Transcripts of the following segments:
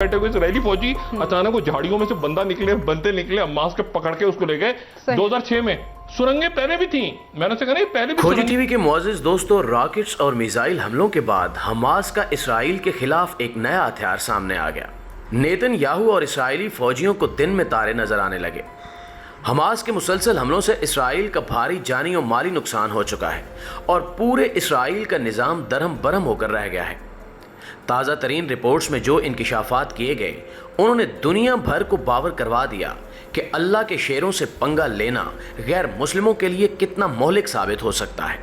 بیٹھے ہوئے اسرائیلی فوجی اچانک وہ جھاڑیوں میں سے بندے نکلے عماس کے پکڑ کے اس کو لے گئے 2006 میں سرنگیں پہلے بھی تھیں. میں نے سے کہا نہیں پہلے بھی کھوجی ٹی وی کے معزز دوستوں، راکٹس اور میزائل حملوں کے بعد حماس کا اسرائیل کے خلاف ایک نیا ہتھیار سامنے آ گیا. نیتن یاہو اور اسرائیلی فوجیوں کو دن میں تارے نظر آنے لگے. حماس کے مسلسل حملوں سے اسرائیل کا بھاری جانی اور مالی نقصان ہو چکا ہے اور پورے اسرائیل کا نظام درہم برہم ہو کر رہ گیا ہے. تازہ ترین رپورٹس میں جو انکشافات کیے گئے انہوں نے دنیا بھر کو باور کروا دیا کہ اللہ کے شیروں سے پنگا لینا غیر مسلموں کے لیے کتنا مہلک ثابت ہو سکتا ہے.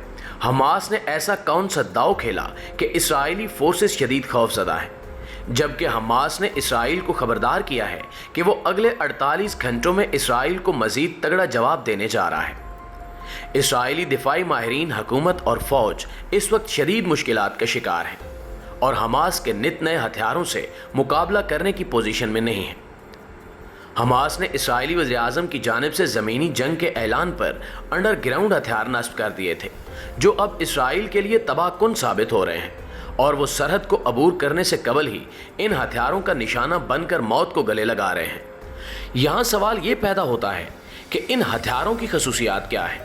حماس نے ایسا کون سا داؤ کھیلا کہ اسرائیلی فورسز شدید خوف زدہ ہے، جبکہ حماس نے اسرائیل کو خبردار کیا ہے کہ وہ اگلے 48 گھنٹوں میں اسرائیل کو مزید تگڑا جواب دینے جا رہا ہے. اسرائیلی دفاعی ماہرین، حکومت اور فوج اس وقت شدید مشکلات کا شکار ہیں اور حماس کے نت نئے ہتھیاروں سے مقابلہ کرنے کی پوزیشن میں نہیں ہے. حماس نے اسرائیلی وزیراعظم کی جانب سے زمینی جنگ کے اعلان پر انڈر گراؤنڈ ہتھیار نصب کر دیے تھے جو اب اسرائیل کے لیے تباہ کن ثابت ہو رہے ہیں، اور وہ سرحد کو عبور کرنے سے قبل ہی ان ہتھیاروں کا نشانہ بن کر موت کو گلے لگا رہے ہیں. یہاں سوال یہ پیدا ہوتا ہے کہ ان ہتھیاروں کی خصوصیات کیا ہیں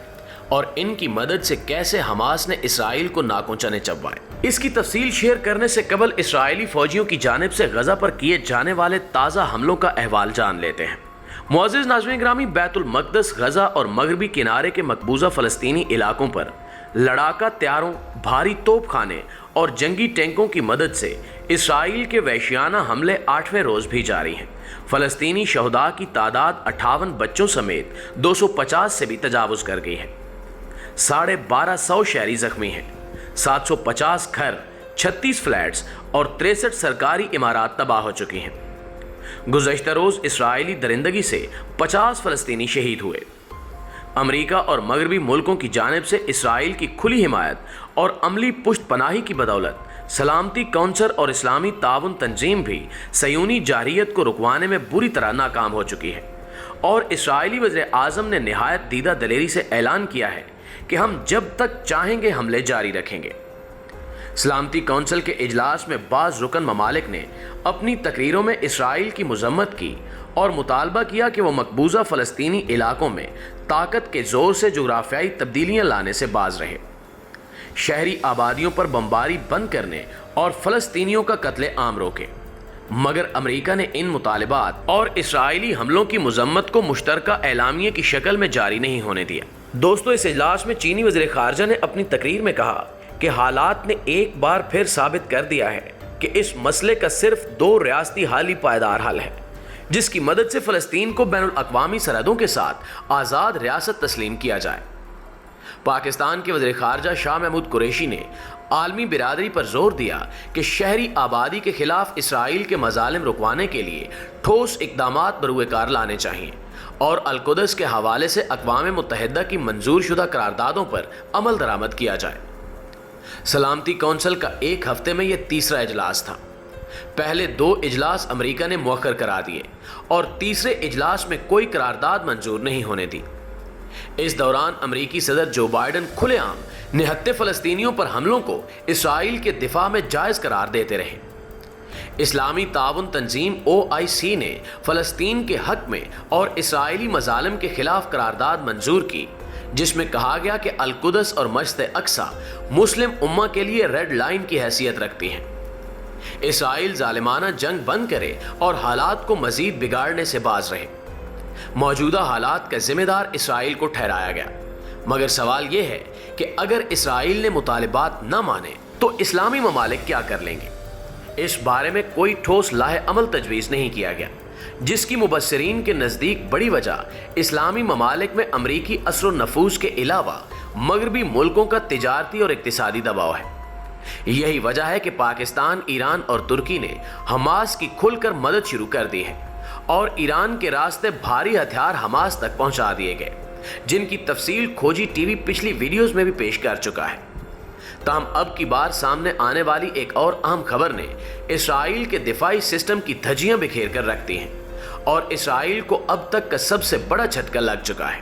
اور ان کی مدد سے کیسے حماس نے اسرائیل کو ناکوں چنے چبوائے. اس کی تفصیل شیئر کرنے سے قبل اسرائیلی فوجیوں کی جانب سے غزہ پر کیے جانے والے تازہ حملوں کا احوال جان لیتے ہیں. معزز ناظرین گرامی، بیت المقدس، غزہ اور مغربی کنارے کے مقبوضہ فلسطینی علاقوں پر لڑاکا طیاروں، بھاری توپ خانے اور جنگی ٹینکوں کی مدد سے اسرائیل کے وحشیانہ حملے 8ویں روز بھی جاری ہیں. فلسطینی شہداء کی تعداد 58 بچوں سمیت 250 سے بھی تجاوز کر گئی ہے. 1250 شہری زخمی ہیں. 750 گھر، 36 فلیٹس اور 63 سرکاری عمارات تباہ ہو چکی ہیں. گزشتہ روز اسرائیلی درندگی سے 50 فلسطینی شہید ہوئے. امریکہ اور مغربی ملکوں کی جانب سے اسرائیل کی کھلی حمایت اور عملی پشت پناہی کی بدولت سلامتی کونسل اور اسلامی تعاون تنظیم بھی صہیونی جارحیت کو رکوانے میں بری طرح ناکام ہو چکی ہے، اور اسرائیلی وزیر اعظم نے نہایت دیدہ دلیری سے اعلان کیا ہے کہ ہم جب تک چاہیں گے حملے جاری رکھیں گے. سلامتی کونسل کے اجلاس میں بعض رکن ممالک نے اپنی تقریروں میں اسرائیل کی مذمت کی اور مطالبہ کیا کہ وہ مقبوضہ فلسطینی علاقوں میں طاقت کے زور سے جغرافیائی تبدیلیاں لانے سے باز رہے، شہری آبادیوں پر بمباری بند کرنے اور فلسطینیوں کا قتل عام روکے. مگر امریکہ نے ان مطالبات اور اسرائیلی حملوں کی مذمت کو مشترکہ اعلامیے کی شکل میں جاری نہیں ہونے دیا. دوستو، اس اجلاس میں چینی وزیر خارجہ نے اپنی تقریر میں کہا کہ حالات نے ایک بار پھر ثابت کر دیا ہے کہ اس مسئلے کا صرف 2 ریاستی حل ہی پائیدار حل ہے، جس کی مدد سے فلسطین کو بین الاقوامی سرحدوں کے ساتھ آزاد ریاست تسلیم کیا جائے. پاکستان کے وزیر خارجہ شاہ محمود قریشی نے عالمی برادری پر زور دیا کہ شہری آبادی کے خلاف اسرائیل کے مظالم رکوانے کے لیے ٹھوس اقدامات بروئے کار لانے چاہیے اور القدس کے حوالے سے اقوام متحدہ کی منظور شدہ قراردادوں پر عمل درآمد کیا جائے. سلامتی کونسل کا ایک ہفتے میں یہ تیسرا اجلاس تھا. پہلے 2 اجلاس امریکہ نے مؤخر کرا دیے اور تیسرے اجلاس میں کوئی قرارداد منظور نہیں ہونے دی. اس دوران امریکی صدر جو بائیڈن کھلے عام نہتے فلسطینیوں پر حملوں کو اسرائیل کے دفاع میں جائز قرار دیتے رہے. اسلامی تعاون تنظیم OIC نے فلسطین کے حق میں اور اسرائیلی مظالم کے خلاف قرارداد منظور کی، جس میں کہا گیا کہ القدس اور مشرق اقصی مسلم امہ کے لیے ریڈ لائن کی حیثیت رکھتی ہیں. اسرائیل ظالمانہ جنگ بند کرے اور حالات کو مزید بگاڑنے سے باز رہے. موجودہ حالات کا ذمہ دار اسرائیل کو ٹھہرایا گیا، مگر سوال یہ ہے کہ اگر اسرائیل نے مطالبات نہ مانے تو اسلامی ممالک کیا کر لیں گے. اس بارے میں کوئی ٹھوس لاہ عمل تجویز نہیں کیا گیا، جس کی مبصرین کے نزدیک بڑی وجہ اسلامی ممالک میں امریکی اثر و نفوذ کے علاوہ مغربی ملکوں کا تجارتی اور اقتصادی دباؤ ہے. یہی وجہ ہے کہ پاکستان، ایران اور ترکی نے حماس کی کھل کر مدد شروع کر دی ہے اور ایران کے راستے بھاری ہتھیار حماس تک پہنچا دیے گئے، جن کی تفصیل کھوجی ٹی وی پچھلی ویڈیوز میں بھی پیش کر چکا ہے. تاہم اب کی بار سامنے آنے والی ایک اور اہم خبر نے اسرائیل کے دفاعی سسٹم کی دھجیاں بکھیر کر رکھ دی ہیں اور اسرائیل کو اب تک کا سب سے بڑا جھٹکا لگ چکا ہے